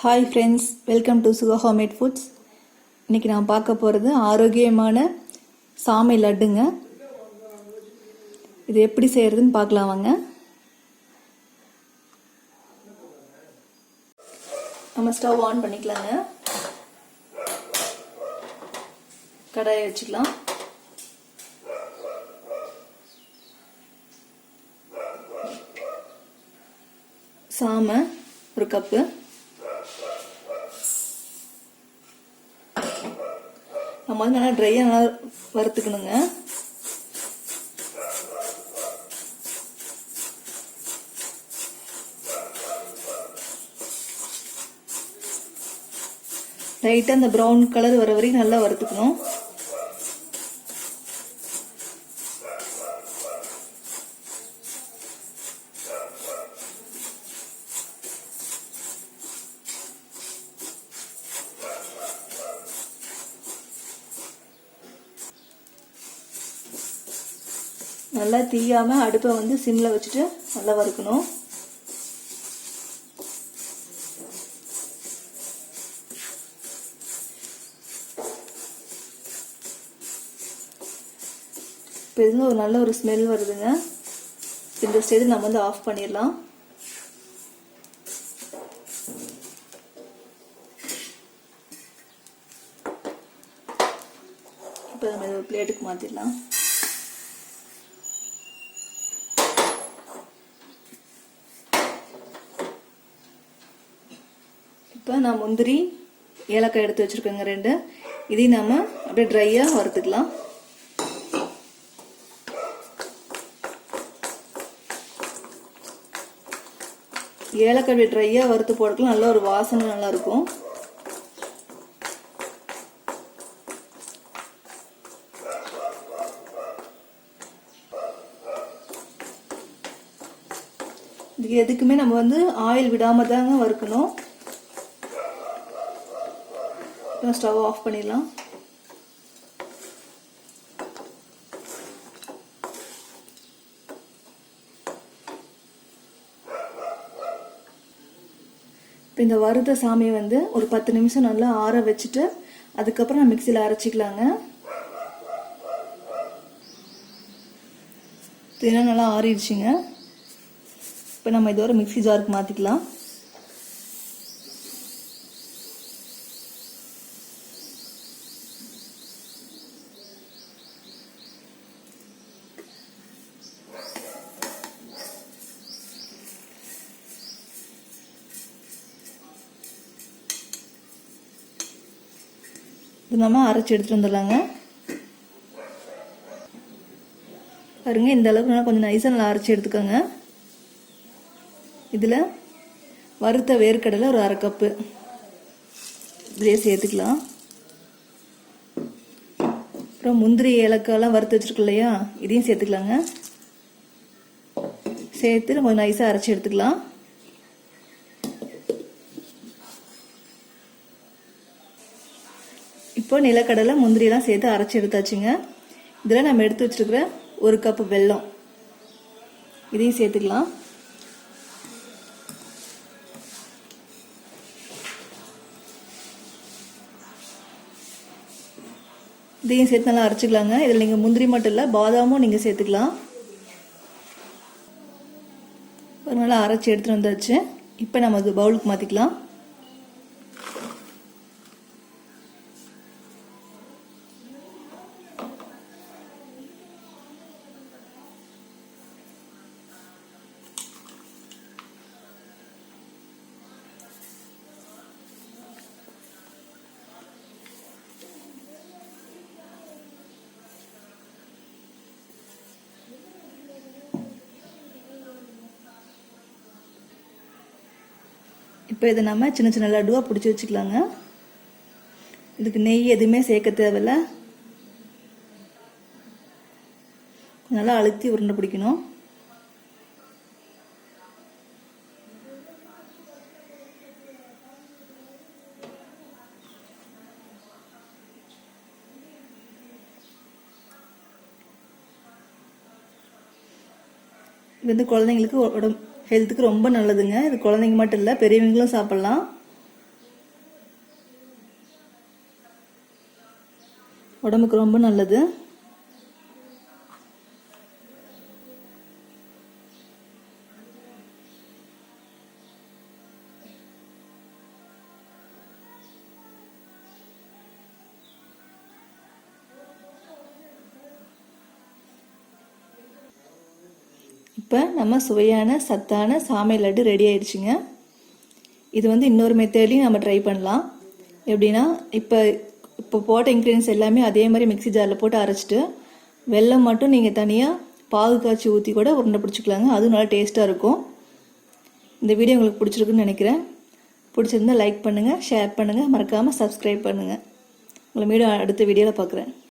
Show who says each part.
Speaker 1: Hi friends, welcome to Suga homemade foods. இன்றைக்கி நான் பார்க்க போகிறது ஆரோக்கியமான சாமை லட்டுங்க. இது எப்படி செய்கிறதுன்னு பார்க்கலாம் வாங்க. நம்ம ஸ்டவ் ஆன் பண்ணிக்கலாங்க. கடாயை வச்சுக்கலாம். சாமை ஒரு கப்பு, நம்ம வந்து நல்லா ட்ரையாக நல்லா வறுத்துக்கணுங்க. லைட்டாக அந்த ப்ரௌன் கலர் வர வரைக்கும் நல்லா வறுத்துக்கணும். நல்லா தீயாம அடுப்பை வந்து சிம்ல வச்சுட்டு நல்லா வறுக்கணும். இப்போ இது ஒரு நல்ல ஒரு ஸ்மெல் வருதுங்க. இந்த ஸ்டேஜ் நம்ம வந்து ஆஃப் பண்ணிடலாம். இப்போ நம்ம இதை பிளேட்டுக்கு மாற்றிடலாம். இப்போ நான் முந்திரி ஏலக்காய் எடுத்து வச்சுருக்கேங்க 2. இதையும் நம்ம அப்படியே ட்ரையாக வறுத்துக்கலாம். ஏலக்காய் அப்படியே ட்ரையாக வறுத்து போடுறதுக்கு நல்ல ஒரு வாசனை நல்லா இருக்கும். இதுக்கு எதுக்குமே நம்ம வந்து ஆயில் விடாம தாங்க வறுக்கணும். ஸ்டவ் ஆஃப் பண்ணிடலாம். இப்போ இந்த வறுத்த சாமியை வந்து ஒரு 10 நிமிஷம் நல்லா ஆற வச்சுட்டு அதுக்கப்புறம் நான் மிக்சியில் அரைச்சிக்கலாங்க. இதெல்லாம் நல்லா ஆறிடுச்சுங்க. இப்போ நம்ம இது ஒரு மிக்சி ஜாருக்கு மாற்றிக்கலாம். இது நம்ம அரைச்சி எடுத்துட்டு வந்துடலாங்க. பாருங்க, இந்த அளவுக்கு நல்லா கொஞ்சம் நைஸாக நல்லா அரைச்சி எடுத்துக்கோங்க. இதில் வறுத்த வேர்க்கடலை ஒரு 1/2 கப்பு இதிலே சேர்த்துக்கலாம். அப்புறம் முந்திரி ஏலக்காயெல்லாம் வறுத்து வச்சுருக்கோம் இல்லையா, இதையும் சேர்த்துக்கலாங்க. சேர்த்து நம்ம நைஸாக அரைச்சி எடுத்துக்கலாம். இப்போ நிலக்கடலை முந்திரியெல்லாம் சேர்த்து அரைச்சி எடுத்தாச்சுங்க. இதில் நம்ம எடுத்து வச்சிருக்கிற 1 கப்பு வெல்லம் இதையும் சேர்த்துக்கலாம். இதையும் சேர்த்து நல்லா அரைச்சிக்கலாங்க. இதில் நீங்கள் முந்திரி மட்டும் இல்லை, பாதாமும் நீங்கள் சேர்த்துக்கலாம். ஒரு நல்லா அரைச்சி எடுத்துகிட்டு வந்தாச்சு. இப்போ நம்ம அது பவுலுக்கு மாற்றிக்கலாம். இப்போ இதை நம்ம சின்ன சின்ன லட்டுவாக பிடிச்சி வச்சுக்கலாங்க. இதுக்கு நெய் எதுவுமே சேர்க்க தேவையில்லை. நல்லா அழுத்தி உருண்டை பிடிக்கணும். இது வந்து குழந்தைங்களுக்கு உடம்பு ஹெல்த்துக்கு ரொம்ப நல்லதுங்க. இது குழந்தைங்க மட்டும் இல்லை, பெரியவங்களும் சாப்பிட்லாம். உடம்புக்கு ரொம்ப நல்லது. இப்போ நம்ம சுவையான சத்தான சாமை லட்டு ரெடி ஆயிடுச்சுங்க. இது இன்னொரு மெத்தட்லையும் நம்ம ட்ரை பண்ணலாம். எப்படின்னா இப்போ போட்ட இன்க்ரீடியன்ஸ் எல்லாமே அதே மாதிரி மிக்ஸி ஜாரில் போட்டு அரைச்சிட்டு வெல்லம் மட்டும் நீங்கள் தனியாக பாகு காய்ச்சி ஊற்றி கூட உருண்டை பிடிச்சிக்கலாங்க. அதுவும் நல்லா டேஸ்ட்டாக இருக்கும். இந்த வீடியோ உங்களுக்கு பிடிச்சிருக்குன்னு நினைக்கிறேன். பிடிச்சிருந்தா லைக் பண்ணுங்கள், ஷேர் பண்ணுங்கள், மறக்காமல் சப்ஸ்கிரைப் பண்ணுங்கள். உங்களை மீண்டும் அடுத்த வீடியோவில் பார்க்குறேன்.